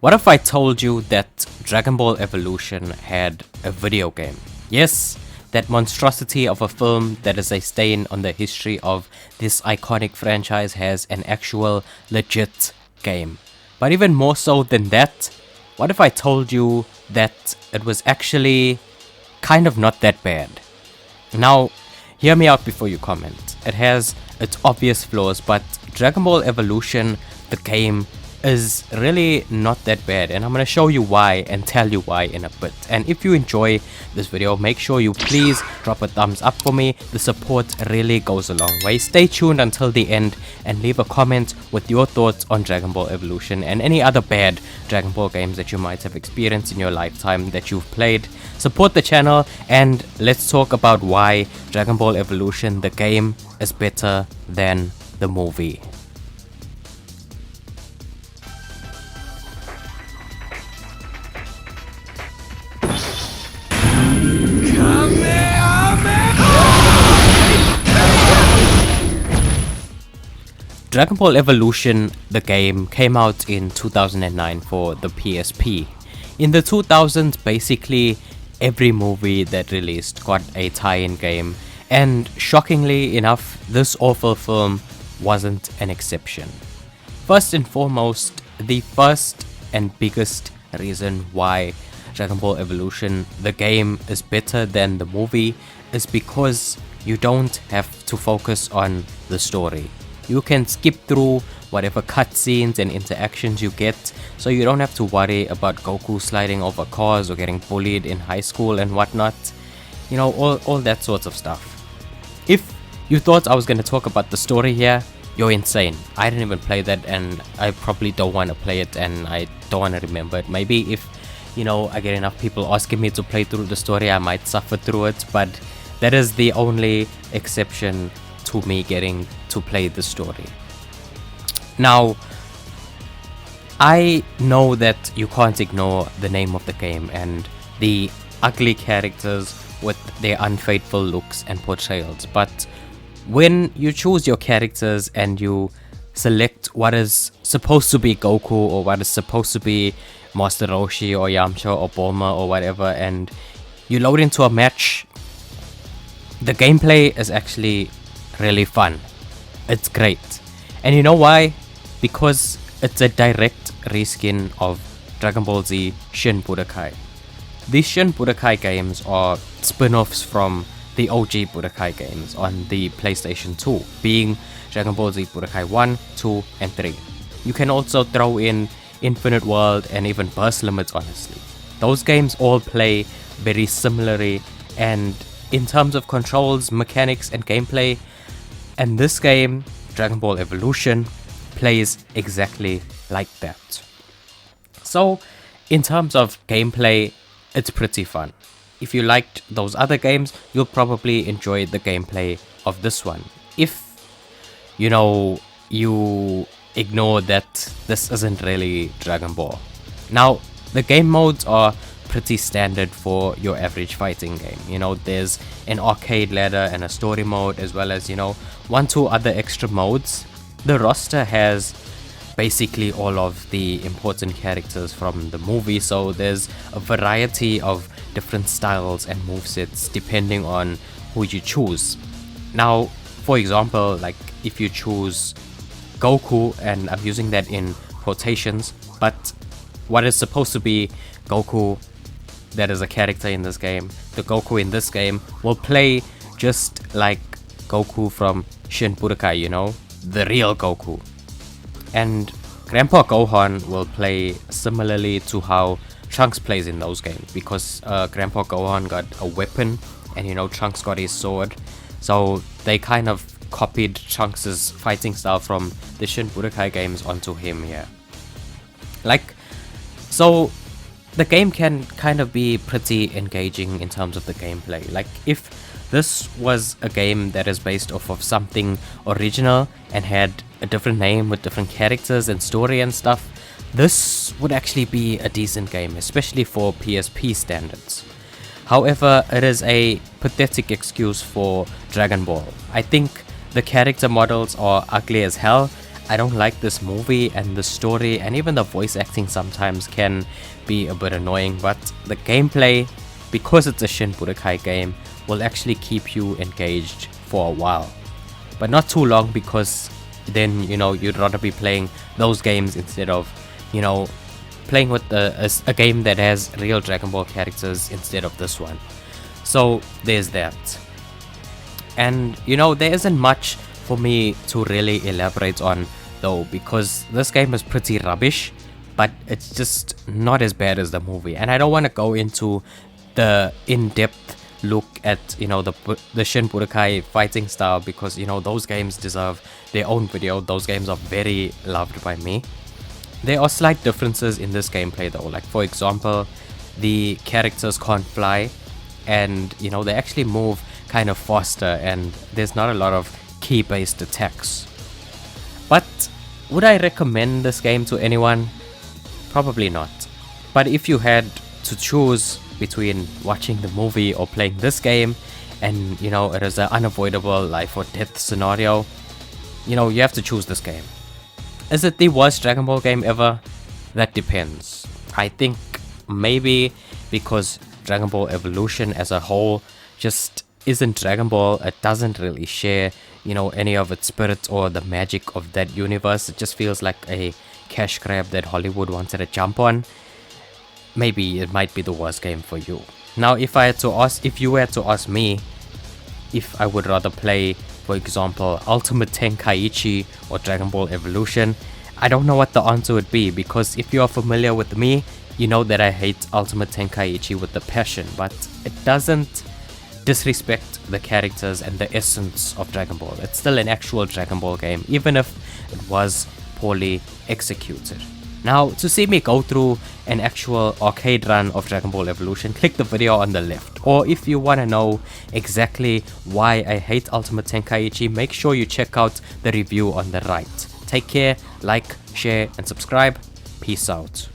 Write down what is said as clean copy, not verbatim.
What if I told you that Dragon Ball Evolution had a video game? Yes, that monstrosity of a film that is a stain on the history of this iconic franchise has an actual legit game. But even more so than that, what if I told you that it was actually kind of not that bad? Now, hear me out before you comment. It has its obvious flaws, but Dragon Ball Evolution, the game, is really not that bad, and I'm gonna show you why and tell you why in a bit. And if you enjoy this video, make sure you please drop a thumbs up for me. The support really goes a long way. Stay tuned until the end and leave a comment with your thoughts on Dragon Ball Evolution and any other bad Dragon Ball games that you might have experienced in your lifetime that you've played. Support the channel and let's talk about why Dragon Ball Evolution, the game, is better than the movie. Dragon Ball Evolution, the game, came out in 2009 for the PSP. In the 2000s, basically every movie that released got a tie-in game, and shockingly enough, this awful film wasn't an exception. First and foremost, the first and biggest reason why Dragon Ball Evolution, the game, is better than the movie is because you don't have to focus on the story. You can skip through whatever cutscenes and interactions you get, so you don't have to worry about Goku sliding over cars or getting bullied in high school and whatnot. You know, all that sorts of stuff. If you thought I was going to talk about the story here, you're insane. I didn't even play that, and I probably don't want to play it, and I don't want to remember it. Maybe if, you know, I get enough people asking me to play through the story, I might suffer through it, but that is the only exception to me getting to play the story. Now, I know that you can't ignore the name of the game and the ugly characters with their unfaithful looks and portrayals, but when you choose your characters and you select what is supposed to be Goku or what is supposed to be Master Roshi or Yamcha or Bulma or whatever, and you load into a match, the gameplay is actually really fun. It's great. And you know why? Because it's a direct reskin of Dragon Ball Z Shin Budokai. These Shin Budokai games are spin-offs from the OG Budokai games on the PlayStation 2, being Dragon Ball Z Budokai 1, 2, and 3. You can also throw in Infinite World and even Burst Limits, honestly. Those games all play very similarly, and in terms of controls, mechanics, and gameplay, and this game, Dragon Ball Evolution, plays exactly like that. So, in terms of gameplay, it's pretty fun. If you liked those other games, you'll probably enjoy the gameplay of this one. If, you know, you ignore that this isn't really Dragon Ball. Now, the game modes are pretty standard for your average fighting game. You know, there's an arcade ladder and a story mode, as well as, you know, 1-2 other extra modes. The roster has basically all of the important characters from the movie, so there's a variety of different styles and movesets depending on who you choose. Now, for example, like if you choose Goku, and I'm using that in quotations, but what is supposed to be Goku, that is a character in this game, the Goku in this game will play just like Goku from Shin Budokai, you know, the real Goku. And Grandpa Gohan will play similarly to how Trunks plays in those games, because Grandpa Gohan got a weapon and, you know, Trunks got his sword, so they kind of copied Trunks' fighting style from the Shin Budokai games onto him here. Like, so the game can kind of be pretty engaging in terms of the gameplay. Like, if this was a game that is based off of something original and had a different name with different characters and story and stuff, this would actually be a decent game, especially for PSP standards. However, it is a pathetic excuse for Dragon Ball. I think the character models are ugly as hell. I don't like this movie, and the story and even the voice acting sometimes can be a bit annoying, but the gameplay, because it's a Shin Budokai game, will actually keep you engaged for a while. But not too long, because then, you'd rather be playing those games instead of, playing with a game that has real Dragon Ball characters instead of this one. So there's that. And there isn't much for me to really elaborate on though, because this game is pretty rubbish, but it's just not as bad as the movie. And I don't want to go into the in-depth look at the Shin Budokai fighting style, because those games deserve their own video. Those games are very loved by me. There are slight differences in this gameplay though, like for example, the characters can't fly, and they actually move kind of faster, and there's not a lot of key based attacks. But would I recommend this game to anyone? Probably not. But if you had to choose between watching the movie or playing this game, and it is an unavoidable life or death scenario, you have to choose this game. Is it the worst Dragon Ball game ever? That depends. I think maybe because Dragon Ball Evolution as a whole just isn't Dragon Ball. It doesn't really share any of its spirit or the magic of that universe. It just feels like a cash grab that Hollywood wanted to jump on. Maybe it might be the worst game for you. Now, if you were to ask me if I would rather play, for example, Ultimate Tenkaichi or Dragon Ball Evolution, I don't know what the answer would be, because if you are familiar with me, you know that I hate Ultimate Tenkaichi with a passion, but it doesn't disrespect the characters and the essence of Dragon Ball. It's still an actual Dragon Ball game, even if it was poorly executed. Now, to see me go through an actual arcade run of Dragon Ball Evolution, click the video on the left. Or if you want to know exactly why I hate Ultimate Tenkaichi, make sure you check out the review on the right. Take care, like, share, and subscribe. Peace out.